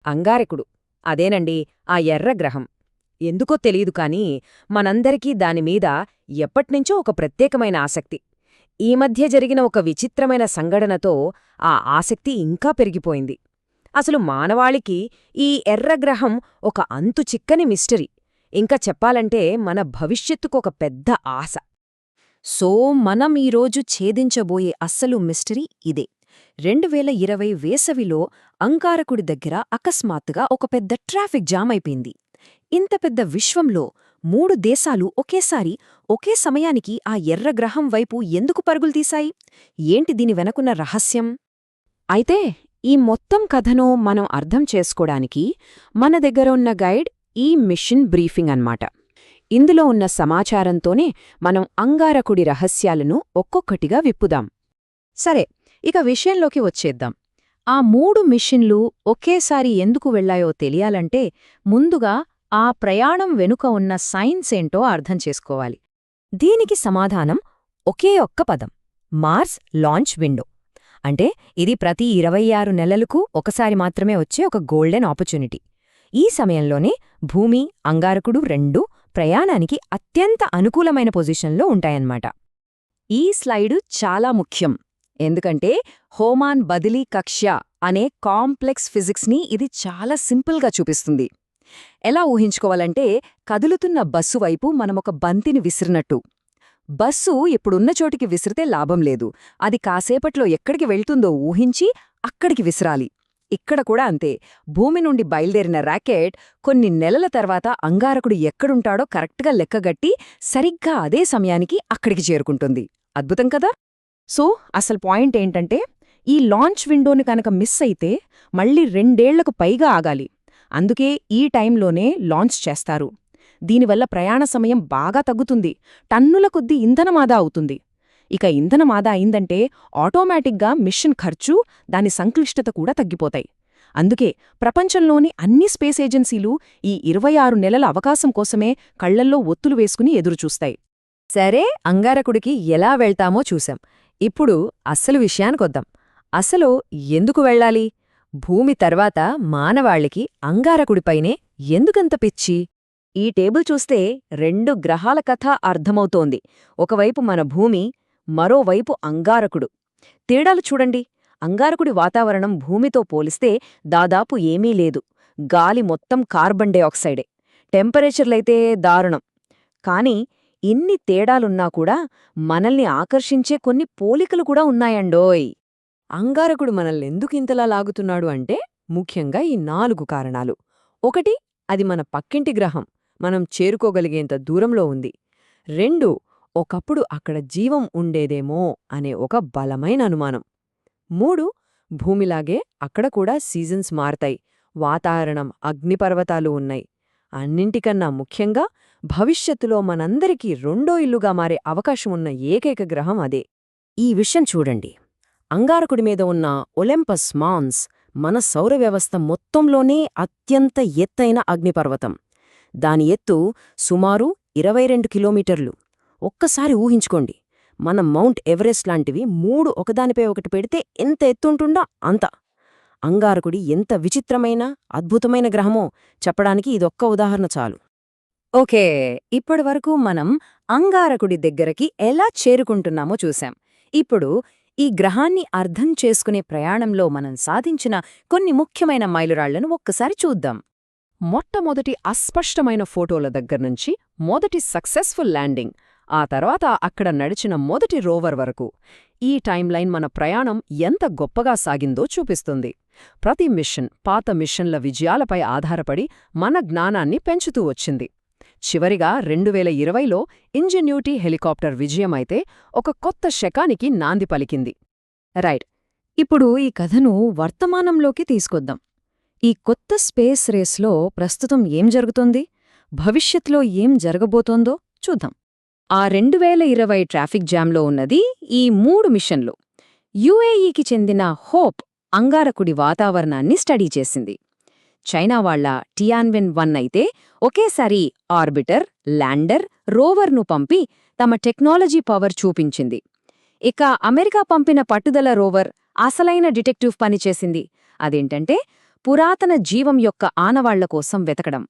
అంగారకుడు. అదేనండి, ఆ ఎర్రగ్రహం. ఎందుకో తెలీదు కానీ మనందరికీ దానిమీద ఎప్పట్నుంచో ఒక ప్రత్యేకమైన ఆసక్తి. ఈ మధ్య జరిగిన ఒక విచిత్రమైన సంఘటనతో ఆ ఆసక్తి ఇంకా పెరిగిపోయింది. అసలు మానవాళికి ఈ ఎర్రగ్రహం ఒక అంతుచిక్కని మిస్టరీ. ఇంకా చెప్పాలంటే మన భవిష్యత్తుకొక పెద్ద ఆశ. సో మనం ఈరోజు ఛేదించబోయే అస్సలు మిస్టరీ ఇదే. 2020 వేసవిలో అంగారకుడి దగ్గర అకస్మాత్తుగా ఒక పెద్ద ట్రాఫిక్ జామ్ అయిపోయింది. ఇంత పెద్ద విశ్వంలో 3 దేశాలు ఒకేసారి ఒకే సమయానికి ఆ ఎర్రగ్రహం వైపు ఎందుకు పరుగులు తీశాయి? ఏంటి దీని వెనకున్న రహస్యం? అయితే ఈ మొత్తం కథను మనం అర్థం చేసుకోడానికి మన దగ్గర ఉన్న గైడ్ ఈ మిషన్ బ్రీఫింగ్ అన్నమాట. ఇందులో ఉన్న సమాచారంతోనే మనం అంగారకుడి రహస్యాలను ఒక్కొక్కటిగా విప్పుదాం. సరే, ఇక విషయంలోకి వచ్చేద్దాం. ఆ 3 మిషన్లు ఒకేసారి ఎందుకు వెళ్లాయో తెలియాలంటే ముందుగా ఆ ప్రయాణం వెనుక ఉన్న సైన్స్ ఏంటో అర్థం చేసుకోవాలి. దీనికి సమాధానం ఒకే ఒక్క పదం: మార్స్ లాంచ్ విండో. అంటే ఇది ప్రతి 26 నెలలకు ఒకసారి మాత్రమే వచ్చే ఒక గోల్డెన్ ఆపర్చునిటీ. ఈ సమయంలోనే భూమి, అంగారకుడు రెండూ ప్రయాణానికి అత్యంత అనుకూలమైన పొజిషన్లో ఉంటాయన్నమాట. ఈ స్లైడు చాలా ముఖ్యం. ఎందుకంటే హోమాన్ బదిలీ కక్ష్య అనే కాంప్లెక్స్ ఫిజిక్స్ని ఇది చాలా సింపుల్గా చూపిస్తుంది. ఎలా ఊహించుకోవాలంటే, కదులుతున్న బస్సు వైపు మనమొక బంతిని విసిరినట్టు. బస్సు ఇప్పుడున్న చోటికి విసిరితే లాభం లేదు. అది కాసేపట్లో ఎక్కడికి వెళ్తుందో ఊహించి అక్కడికి విసిరాలి. ఇక్కడ కూడా అంతే. భూమి నుండి బయల్దేరిన ర్యాకెట్ కొన్ని నెలల తర్వాత అంగారకుడు ఎక్కడుంటాడో కరెక్ట్గా లెక్కగట్టి సరిగ్గా అదే సమయానికి అక్కడికి చేరుకుంటుంది. అద్భుతం కదా? సో అసలు పాయింట్ ఏంటంటే, ఈ లాంచ్ విండోని కనుక మిస్ అయితే మళ్ళీ 2 ఏళ్లకు పైగా ఆగాలి. అందుకే ఈ టైంలోనే లాంచ్ చేస్తారు. దీనివల్ల ప్రయాణ సమయం బాగా తగ్గుతుంది, టన్నుల కొద్దీ ఇంధనమాదా అవుతుంది. ఇక ఇంధనమాదా అయిందంటే ఆటోమేటిక్గా మిషన్ ఖర్చు, దాని సంక్లిష్టత కూడా తగ్గిపోతాయి. అందుకే ప్రపంచంలోని అన్ని స్పేస్ ఏజెన్సీలు ఈ 26 నెలల అవకాశం కోసమే కళ్లల్లో ఒత్తులు వేసుకుని ఎదురుచూస్తాయి. సరే, అంగారకుడికి ఎలా వెళ్తామో చూశాం. ఇప్పుడు అస్సలు విషయానికొద్దాం. అసలు ఎందుకు వెళ్ళాలి? భూమి తర్వాత మానవాళికి అంగారకుడిపైనే ఎందుకంత పిచ్చి? ఈ టేబుల్ చూస్తే 2 గ్రహాల కథ అర్థమవుతోంది. ఒకవైపు మన భూమి, మరోవైపు అంగారకుడు. తేడాలు చూడండి. అంగారకుడి వాతావరణం భూమితో పోలిస్తే దాదాపు ఏమీ లేదు. గాలి మొత్తం కార్బన్ డైఆక్సైడే. టెంపరేచర్లైతే దారుణం. కాని ఇన్ని తేడాలున్నా కూడా మనల్ని ఆకర్షించే కొన్ని పోలికలు కూడా ఉన్నాయండోయ్. అంగారకుడు మనల్నెందుకింతలా లాగుతున్నాడు అంటే ముఖ్యంగా ఈ 4 కారణాలు. 1, అది మన పక్కింటి గ్రహం, మనం చేరుకోగలిగేంత దూరంలో ఉంది. 2, ఒకప్పుడు అక్కడ జీవం ఉండేదేమో అనే ఒక బలమైన అనుమానం. 3, భూమిలాగే అక్కడ కూడా సీజన్స్ మారతాయి, వాతావరణం, అగ్నిపర్వతాలు ఉన్నాయి. అన్నింటికన్నా ముఖ్యంగా భవిష్యత్తులో మనందరికీ రెండో ఇల్లుగా మారే అవకాశమున్న ఏకైక గ్రహం అదే. ఈ విషయం చూడండి. అంగారకుడి మీద ఉన్న ఒలింపస్ మాన్స్ మన సౌరవ్యవస్థ మొత్తంలోనే అత్యంత ఎత్తైన అగ్నిపర్వతం. దాని ఎత్తు సుమారు 22 కిలోమీటర్లు. ఒక్కసారి ఊహించుకోండి, మన మౌంట్ ఎవరెస్ట్ లాంటివి 3 ఒకదానిపై ఒకటి పెడితే ఎంత ఎత్తుంటుందో అంత. అంగారకుడి ఎంత విచిత్రమైన, అద్భుతమైన గ్రహమో చెప్పడానికి ఇదొక్క ఉదాహరణ చాలు. ఓకే, ఇప్పటివరకు మనం అంగారకుడి దగ్గరికి ఎలా చేరుకుంటున్నామో చూశాం. ఇప్పుడు ఈ గ్రహాన్ని అర్థం చేసుకునే ప్రయాణంలో మనం సాధించిన కొన్ని ముఖ్యమైన మైలురాళ్లను ఒక్కసారి చూద్దాం. మొట్టమొదటి అస్పష్టమైన ఫోటోల దగ్గర్నుంచి మొదటి సక్సెస్ఫుల్ ల్యాండింగ్, ఆ తర్వాత అక్కడ నడిచిన మొదటి రోవర్ వరకు ఈ టైంలైన్ మన ప్రయాణం ఎంత గొప్పగా సాగిందో చూపిస్తుంది. ప్రతి మిషన్ పాత మిషన్ల విజయాలపై ఆధారపడి మన జ్ఞానాన్ని పెంచుతూ వచ్చింది. చివరిగా 2020లో ఇంజెన్యూటీ హెలికాప్టర్ విజయమైతే ఒక కొత్త శకానికి నాంది పలికింది. రైట్, ఇప్పుడు ఈ కథను వర్తమానంలోకి తీసుకొద్దాం. ఈ కొత్త స్పేస్ రేస్లో ప్రస్తుతం ఏం జరుగుతోంది, భవిష్యత్తులో ఏం జరగబోతోందో చూద్దాం. ఆ 2020 ట్రాఫిక్ జామ్లో ఉన్నది ఈ 3 మిషన్లు. యుఏఈకి చెందిన హోప్ అంగారకుడి వాతావరణాన్ని స్టడీ చేసింది. చైనా వాళ్ల టియాన్వెన్-1 అయితే ఒకేసారి ఆర్బిటర్, ల్యాండర్, రోవర్ను పంపి తమ టెక్నాలజీ పవర్ చూపించింది. ఇక అమెరికా పంపిన పట్టుదల రోవర్ అసలైన డిటెక్టివ్ పనిచేసింది. అదేంటంటే పురాతన జీవం యొక్క ఆనవాళ్ల కోసం వెతకడం.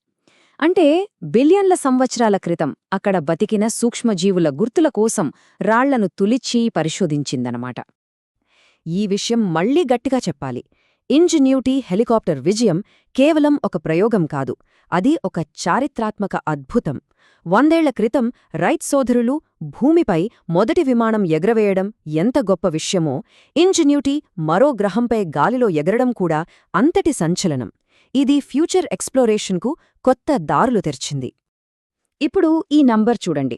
అంటే బిలియన్ల సంవత్సరాల క్రితం అక్కడ బతికిన సూక్ష్మజీవుల గుర్తుల కోసం రాళ్లను తులిచి పరిశోధించిందనమాట. ఈ విషయం మళ్లీ గట్టిగా చెప్పాలి. ఇంజెన్యూటీ హెలికాప్టర్ విజయం కేవలం ఒక ప్రయోగం కాదు, అది ఒక చారిత్రాత్మక అద్భుతం. 100 ఏళ్ల క్రితం రైట్ సోదరులు భూమిపై మొదటి విమానం ఎగరవేయడం ఎంత గొప్ప విషయమో, ఇంజెన్యూటీ మరో గ్రహంపై గాలిలో ఎగరడం కూడా అంతటి సంచలనం. ఇది ఫ్యూచర్ ఎక్స్ప్లోరేషన్కు కొత్త దారులు తెరిచింది. ఇప్పుడు ఈ నంబర్ చూడండి,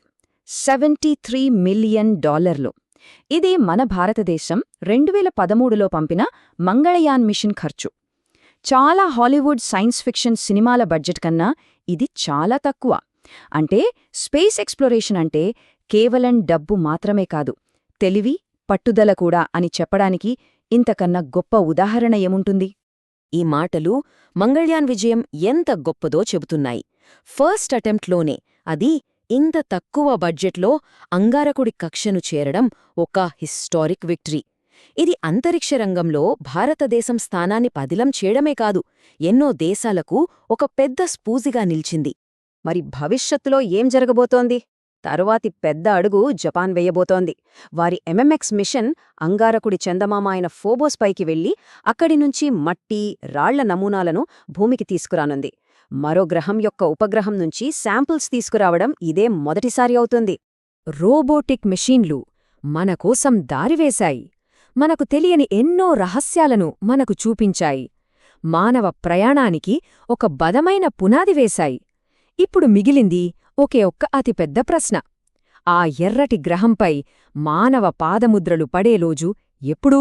$73 మిలియన్. ఇది మన భారతదేశం 2013లో పంపిన మంగళయాన్ మిషన్ ఖర్చు. చాలా హాలీవుడ్ సైన్స్ ఫిక్షన్ సినిమాల బడ్జెట్ కన్నా ఇది చాలా తక్కువ. అంటే స్పేస్ ఎక్స్ప్లోరేషన్ అంటే కేవలం డబ్బు మాత్రమే కాదు, తెలివి, పట్టుదల కూడా అని చెప్పడానికి ఇంతకన్నా గొప్ప ఉదాహరణ ఏముంటుంది? ఈ మాటలు మంగళయాన్ విజయం ఎంత గొప్పదో చెబుతున్నాయి. ఫస్ట్ అటెంప్ట్లోనే, అది ఇంత తక్కువ బడ్జెట్లో అంగారకుడి కక్షను చేరడం ఒక హిస్టారిక్ విక్టరీ. ఇది అంతరిక్ష రంగంలో భారతదేశం స్థానాన్ని పదిలం చేయడమే కాదు, ఎన్నో దేశాలకు ఒక పెద్ద స్ఫూర్తిగా నిలిచింది. మరి భవిష్యత్తులో ఏం జరగబోతోంది? తరువాతి పెద్ద అడుగు జపాన్ వేయబోతోంది. వారి ఎంఎంఎక్స్ మిషన్ అంగారకుడి చందమామ అయిన ఫోబోస్ పైకి వెళ్లి అక్కడి నుంచి మట్టి, రాళ్ల నమూనాలను భూమికి తీసుకురానుంది. మరో గ్రహం యొక్క ఉపగ్రహం నుంచి శాంపిల్స్ తీసుకురావడం ఇదే మొదటిసారి అవుతుంది. రోబోటిక్ మెషీన్లు మనకోసం దారివేశాయి, మనకు తెలియని ఎన్నో రహస్యాలను మనకు చూపించాయి, మానవ ప్రయాణానికి ఒక బలమైన పునాది వేశాయి. ఇప్పుడు మిగిలింది ఒకే ఒక్క అతిపెద్ద ప్రశ్న: ఆ ఎర్రటి గ్రహంపై మానవ పాదముద్రలు పడే రోజు ఎప్పుడు?